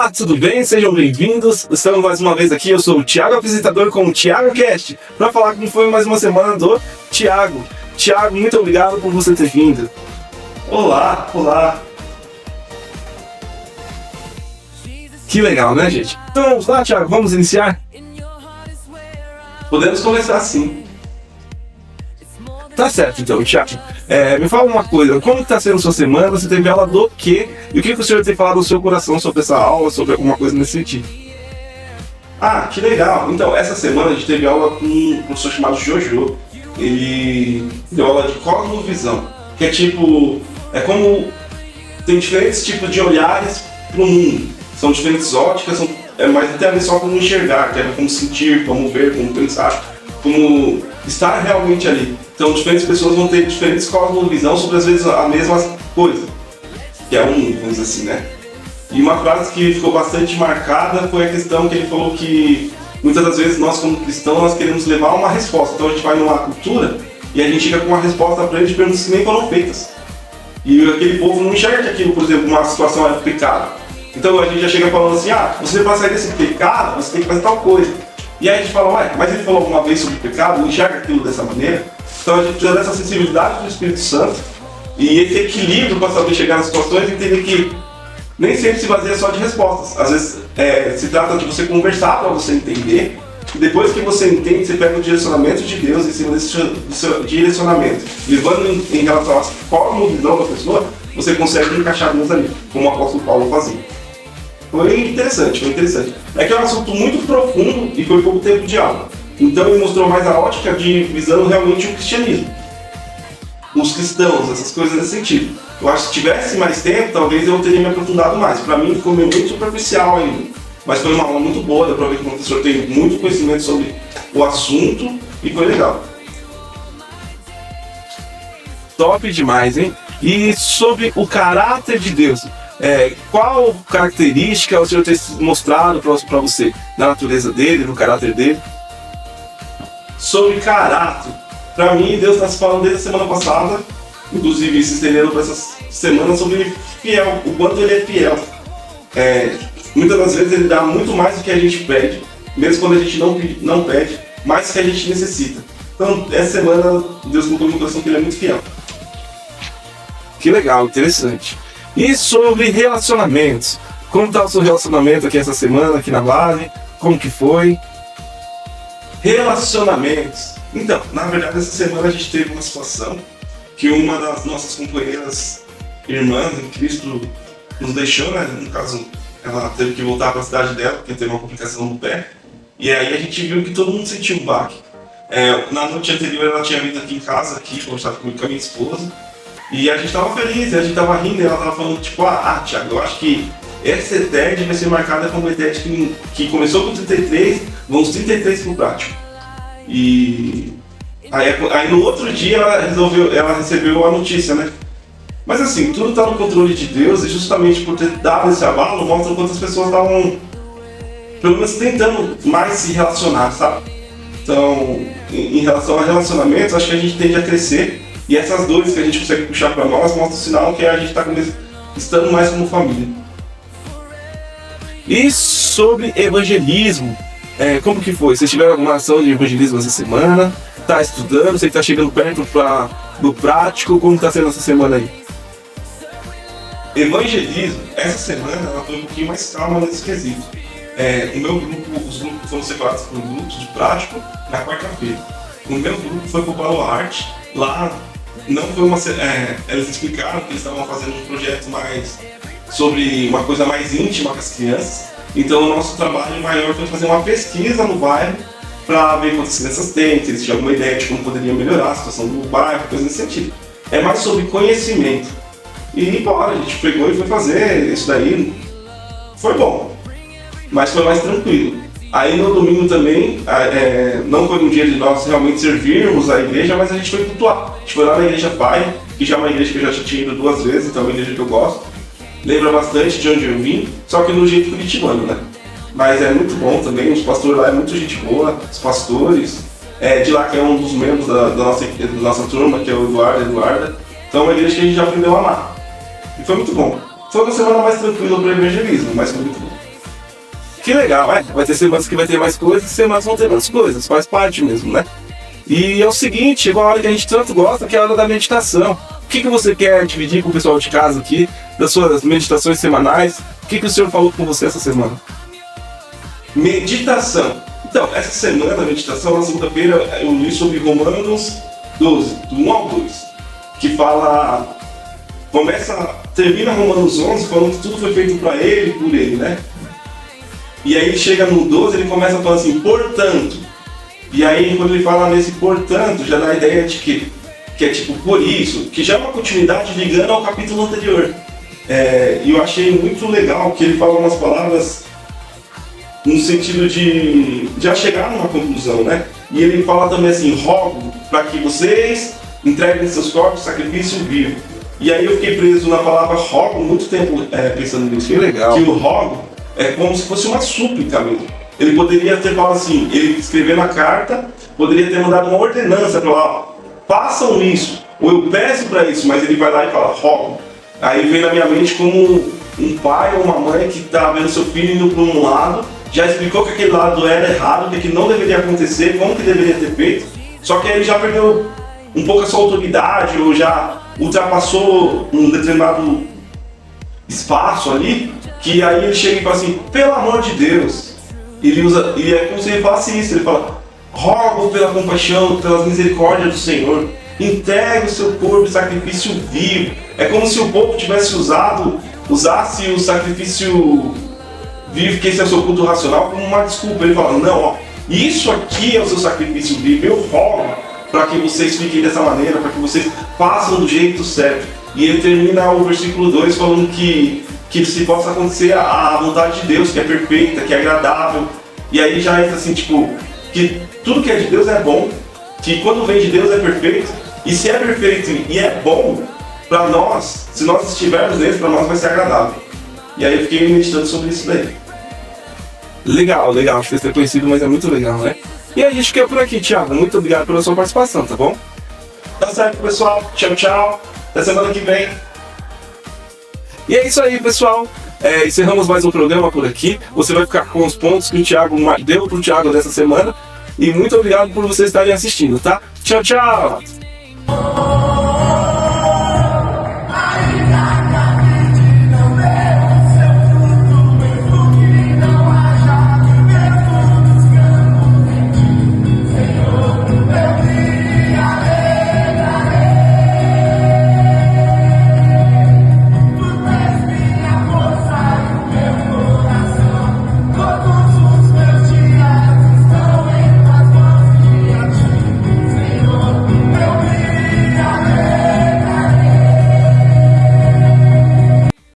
Olá, tudo bem? Sejam bem-vindos. Estamos mais uma vez aqui. Eu sou o Thiago, apresentador com o Thiago Cast, para falar como foi mais uma semana do Thiago. Thiago, muito obrigado por você ter vindo. Olá. Que legal, né, gente? Então vamos lá, Thiago, vamos iniciar? Podemos começar sim. Tá certo, então, Thiago. Me fala uma coisa, como está sendo sua semana? Você teve aula do quê? E o que o senhor tem falado no seu coração sobre essa aula, sobre alguma coisa nesse sentido? Ah, que legal. Então, essa semana a gente teve aula com um professor chamado Jojo. Ele deu aula de cosmovisão, que é como tem diferentes tipos de olhares para o mundo. São diferentes óticas, mas não tem a ver só como enxergar, tem a ver como sentir, como ver, como pensar, como estar realmente ali. Então, diferentes pessoas vão ter diferentes cosmovisão sobre, às vezes, a mesma coisa, que é o mundo, vamos dizer assim, né? E uma frase que ficou bastante marcada foi a questão que ele falou que muitas das vezes nós, como cristãos, nós queremos levar uma resposta. Então, a gente vai numa cultura e a gente chega com uma resposta para eles de perguntas que nem foram feitas. E aquele povo não enxerga que aquilo, por exemplo, uma situação é pecado. Então, a gente já chega falando assim, você para sair desse pecado, você tem que fazer tal coisa. E aí a gente fala, mas ele falou alguma vez sobre o pecado, não enxerga aquilo dessa maneira? Então a gente precisa dessa sensibilidade do Espírito Santo e esse equilíbrio para saber chegar nas situações e entender que nem sempre se baseia só de respostas. Às vezes se trata de você conversar para você entender, e depois que você entende, você pega o direcionamento de Deus em cima desse seu direcionamento. Levando em relação à cosmovisão da pessoa, você consegue encaixar Deus ali, como o apóstolo Paulo fazia. Foi interessante. É que é um assunto muito profundo e foi pouco tempo de aula. Então ele mostrou mais a ótica de visando realmente o cristianismo. Os cristãos, essas coisas nesse sentido. Eu acho que se tivesse mais tempo, talvez eu teria me aprofundado mais. Para mim ficou muito superficial ainda. Mas foi uma aula muito boa, dá pra ver que o professor tem muito conhecimento sobre o assunto e foi legal. Top demais, hein? E sobre o caráter de Deus. Qual característica o senhor tem mostrado para você na natureza dele, no caráter dele? Sobre caráter, para mim Deus está se falando desde a semana passada, inclusive se estendendo para essa semana sobre fiel, o quanto ele é fiel. Muitas das vezes ele dá muito mais do que a gente pede, mesmo quando a gente não pede, mais do que a gente necessita. Então essa semana Deus colocou no meu coração que ele é muito fiel. Que legal, interessante. E sobre relacionamentos? Como está o seu relacionamento aqui essa semana, aqui na base? Como que foi? Relacionamentos. Então, na verdade, essa semana a gente teve uma situação que uma das nossas companheiras irmãs em Cristo nos deixou, né? No caso, ela teve que voltar para a cidade dela, porque teve uma complicação no pé. E aí a gente viu que todo mundo sentiu um baque. Na noite anterior ela tinha vindo aqui em casa, conversar comigo com a minha esposa. E a gente tava feliz, a gente tava rindo, e ela tava falando, Thiago, eu acho que essa ETED vai ser marcada como ETED que começou com 33, vão uns 33 pro prático. E aí no outro dia ela recebeu a notícia, né? Mas assim, tudo tá no controle de Deus, e justamente por ter dado esse abalo, mostra quantas pessoas estavam, pelo menos tentando mais se relacionar, sabe? Então, em relação a relacionamentos, acho que a gente tende a crescer. E essas dores que a gente consegue puxar para nós mostram o sinal que a gente está estando mais como família. E sobre evangelismo, como que foi? Vocês tiveram alguma ação de evangelismo essa semana? Está estudando? Você está chegando perto do prático? Como está sendo essa semana aí? Evangelismo, essa semana ela foi um pouquinho mais calma nesse quesito. O meu grupo, os grupos foram separados por grupos de prático na quarta-feira. O meu grupo foi para o Baluarte, lá não foi eles explicaram que eles estavam fazendo um projeto mais sobre uma coisa mais íntima com as crianças. Então o nosso trabalho maior foi fazer uma pesquisa no bairro para ver quantas crianças tem, se eles tinham alguma ideia de como poderia melhorar a situação do bairro, coisa nesse sentido. É mais sobre conhecimento. E bora, a gente pegou e foi fazer isso daí. Foi bom, mas foi mais tranquilo. Aí no domingo também, não foi um dia de nós realmente servirmos a igreja, mas a gente foi cultuar. A gente foi lá na igreja Pai, que já é uma igreja que eu já tinha ido 2 vezes, então é uma igreja que eu gosto. Lembra bastante de onde eu vim, só que no jeito curitibano, né? Mas é muito bom também, os pastores lá é muito gente boa, os pastores. De lá que é um dos membros da nossa turma, que é o Eduarda. Então é uma igreja que a gente já aprendeu a amar. E foi muito bom. Foi uma semana mais tranquila para o evangelismo, mas foi muito bom. Que legal, vai ter semanas que vai ter mais coisas, semanas vão ter menos coisas, faz parte mesmo, né? E é o seguinte, chegou a hora que a gente tanto gosta, que é a hora da meditação. O que você quer dividir com o pessoal de casa aqui, das suas meditações semanais? O que o senhor falou com você essa semana? Meditação. Então, essa semana da meditação, na segunda-feira, eu li sobre Romanos 12, do 1 ao 2, que fala... termina Romanos 11 falando que tudo foi feito para ele, por ele, né? E aí chega no 12, ele começa falando assim, portanto. E aí quando ele fala nesse portanto, já dá a ideia de que é tipo por isso, que já é uma continuidade ligando ao capítulo anterior. E eu achei muito legal que ele fala umas palavras no sentido de já chegar numa conclusão, né? E ele fala também assim, rogo para que vocês entreguem seus corpos sacrifício vivo. E aí eu fiquei preso na palavra rogo muito tempo pensando nisso. Que legal. Que o rogo é como se fosse uma súplica mesmo. Ele poderia ter falado assim, ele escrevendo a carta, poderia ter mandado uma ordenança para lá, façam isso, ou eu peço para isso, mas ele vai lá e fala, rogo. Aí vem na minha mente como um pai ou uma mãe que está vendo seu filho indo para um lado, já explicou que aquele lado era errado, que aquilo não deveria acontecer, como que deveria ter feito, só que aí ele já perdeu um pouco a sua autoridade, ou já ultrapassou um determinado espaço ali, que aí ele chega e fala assim, pelo amor de Deus. Ele usa, e é como se ele falasse isso, ele fala, rogo pela compaixão, pelas misericórdias do Senhor, entregue o seu corpo em sacrifício vivo. É como se o povo tivesse usasse o sacrifício vivo, que esse é o seu culto racional, como uma desculpa. Ele fala, não, ó, isso aqui é o seu sacrifício vivo, eu rogo para que vocês fiquem dessa maneira, para que vocês façam do jeito certo. E ele termina o versículo 2 falando que se possa acontecer a vontade de Deus, que é perfeita, que é agradável. E aí já entra assim, tipo, que tudo que é de Deus é bom, que quando vem de Deus é perfeito, e se é perfeito e é bom, para nós, se nós estivermos nele, para nós vai ser agradável. E aí eu fiquei meditando sobre isso daí. Legal, acho que você ter conhecido, mas é muito legal, né? E a gente fica por aqui, Thiago. Muito obrigado pela sua participação, tá bom? Tá certo, pessoal. Tchau, tchau. Até semana que vem. E é isso aí, pessoal. Encerramos mais um programa por aqui. Você vai ficar com os pontos que o Thiago deu pro Thiago dessa semana. E muito obrigado por vocês estarem assistindo, tá? Tchau, tchau!